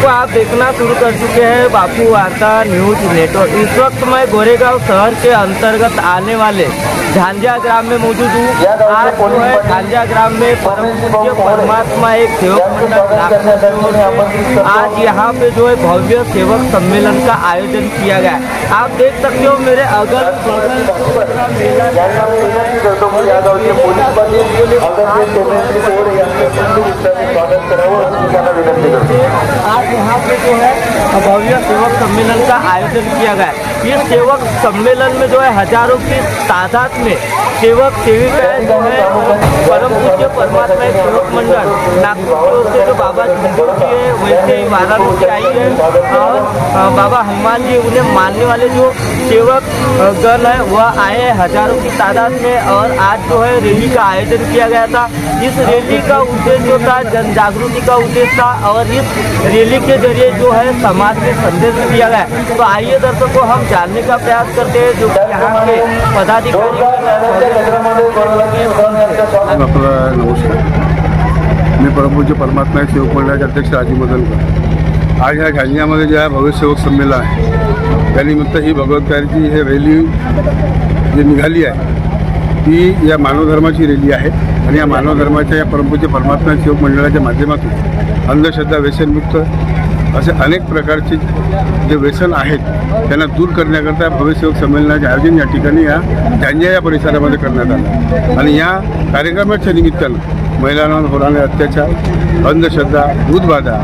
दर्शकों, आप देखना शुरू कर चुके हैं बापू वार्ता न्यूज नेटवर्क। इस वक्त मैं गोरेगांव शहर के अंतर्गत आने वाले झांझा ग्राम में मौजूद हूँ। आज जो है झांझा ग्राम में परमात्मा एक सेवक मंडल आज यहाँ पे जो है भव्य सेवक सम्मेलन का आयोजन किया गया है। आप देख सकते हो मेरे अगल आज यहाँ पे जो है भव्य सेवक सम्मेलन का आयोजन किया गया है। ये सेवक सम्मेलन में जो है हजारों की तादाद में सेवक सेविकाएं जो है परम पूज्य परमात्मा एक सेवक मंडल नागपुर से जो बाबा झुंझुनू जी है वैसे ही वाराणसी आई है और बाबा हनुमान जी उन्हें मानने वाले जो सेवक गण है वह आए हजारों की तादाद में। और आज जो है रैली का आयोजन किया गया था। इस रैली का उद्देश्य जो था जन जागृति का उद्देश्य था और इस रैली के जरिए जो है समाज में संदेश दिया गया। तो आइए दर्शकों, हम जानने का प्रयास करते हैं जो यहाँ के पदाधिकारी। नमस्कार, मी परमपूज्य परमात्मा सेवक मंडळाचे अध्यक्ष राजीव मदनकर। आज ह्या झांझ्यामध्ये जे भव्य सेवक संमेलन आहे त्यानिमित्त ही भगवंताची हे रॅली जी निघाली आहे ती या मानव धर्माची रॅली आहे आणि या मानव धर्माच्या या परमपूज्य परमात्मा सेवक मंडळाच्या माध्यमातून अंधश्रद्धा व्यसनमुक्त असे अनेक प्रकारचे जे व्यसन आहेत त्यांना दूर करण्याकरता भव्य सेवक संमेलनाचे आयोजन या ठिकाणी या झांझा या परिसरामध्ये करण्यात आलं आणि या कार्यक्रमाच्या निमित्तानं महिलांवर होणारे अत्याचार, अंधश्रद्धा, भूतबाधा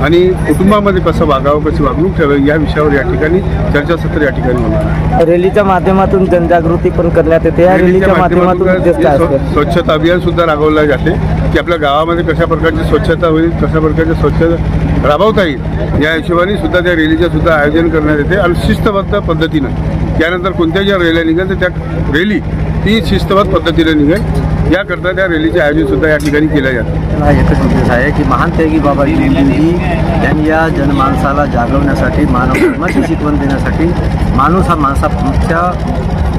आणि कुटुंबामध्ये कसं वागावं, कशी वागणूक ठेवावी या विषयावर या ठिकाणी चर्चासत्र या ठिकाणी होणार आहे। रॅलीच्या माध्यमातून जनजागृती पण करण्यात येते। या रॅलीच्या माध्यमातून स्वच्छता अभियान सुद्धा राबवले जाते की आपल्या गावामध्ये कशा प्रकारची स्वच्छता होईल, कशा प्रकारची स्वच्छता राबवता येईल या हिशोबाने सुद्धा त्या रॅलीचं सुद्धा आयोजन करण्यात येते आणि शिस्तबद्ध पद्धतीनं त्यानंतर कोणत्या ज्या रॅल्या निघेल तर त्या रॅली ती शिस्तबद्ध पद्धतीने निघेल याकरता त्या रॅलीचे आयोजन सुद्धा या ठिकाणी केले जाते। एकच उद्देश आहे की महान त्यागी बाबा जी यांनी या जनमानसाला जागवण्यासाठी मानव धर्माची शिकवण देण्यासाठी माणूस हा माणसाच्या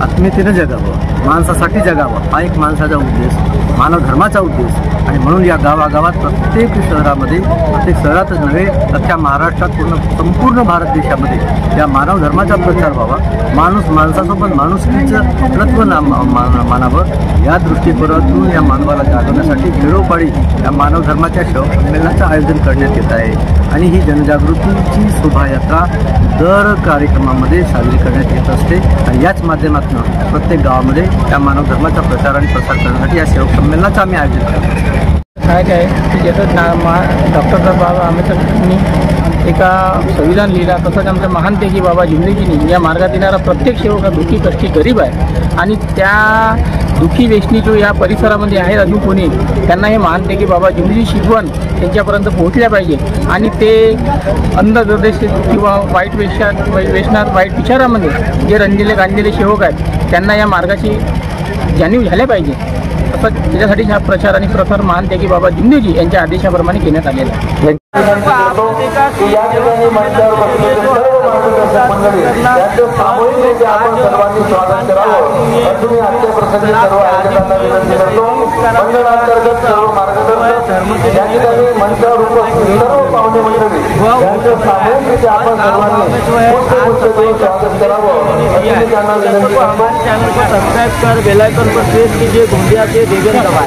आत्मीयतेनं जगावं, माणसासाठी जगावं हा एक माणसाचा उद्देश, मानव धर्माचा उद्देश आणि म्हणून या गावागावात प्रत्येक शहरामध्ये, प्रत्येक शहरातच नव्हे अख्ख्या महाराष्ट्रात संपूर्ण भारत देशामध्ये या मानव धर्माचा प्रचार व्हावा, माणूस माणसासोबत माणुसकीचं तत्त्व मानावं या दृष्टिकोनातून या मानवाला जागवण्यासाठी खेडोपाडी या मानव धर्माच्या संमेलनाचं आयोजन करण्यात येत आहे आणि ही जनजागृतीची शोभायात्रा दर कार्यक्रमामध्ये साजरी करण्यात येत असते आणि याच माध्यमातून प्रत्येक गावामध्ये या मानव धर्माचा प्रचार आणि प्रसार करण्यासाठी या सेवक संमेलनाचं आम्ही आयोजन करतो। काय आहे की जसं डॉक्टर बाबा आंबेडकरांनी एका संविधान लिहिला तसंच आमच्या महान त्यागी बाबा झुंझुनूजींनी या मार्गात येणारा प्रत्येक सेवक हा दुःखी कष्टी गरीब आहे आणि त्या दुःखी वेशनी जो या परिसरामध्ये आहेत अजून कोणी त्यांना हे महान त्यागी बाबा झुंझुनूची शिकवण त्यांच्यापर्यंत पोहोचल्या पाहिजे आणि ते अंधश्रद्धेत किंवा वाईट वेशनात वाईट विचारामध्ये जे रंजलेले गांजलेले सेवक आहेत त्यांना या मार्गाची जाणीव झाल्या पाहिजे। असं त्याच्यासाठी हा प्रचार आणि प्रसार महान त्यागी बाबा झुंझुनूजी यांच्या आदेशाप्रमाणे घेण्यात आलेला आहे। चैनल को सब्सक्राइब कर बेल आइकन पर प्रेस कीजिए। गोंदिया से देवेंद्र दबाए।